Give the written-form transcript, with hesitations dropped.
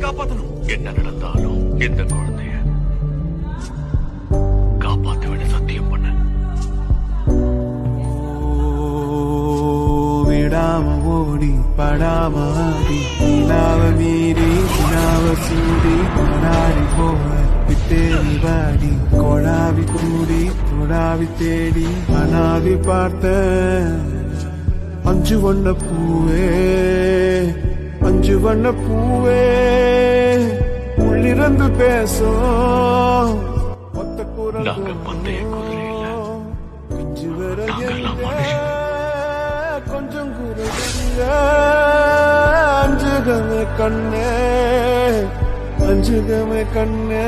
காப்பாத்தணும். என்ன நடந்தாலும் எந்த குழந்தைய காப்பாத்த சத்தியம் பண்ண. விடாம ஓடி படாம ஆடி நிலாவ மீறி நிலாவ சூடி கொடாடி போல வித்தேடி வாடி கொடாவி கூடி கொடாவி தேடி அனாவி பார்த்த அஞ்சு வண்ண பூவே அஞ்சு வண்ண பூவே உள்ளிருந்து பேசும் ஒத்த குரல் பந்தய குதிரை இல்ல, கொஞ்சம் நாங்கெல்லாம் மனுஷன். கொஞ்சம் குறைங்க அஞ்சுகமே கண்ணே அஞ்சுகமே கண்ணே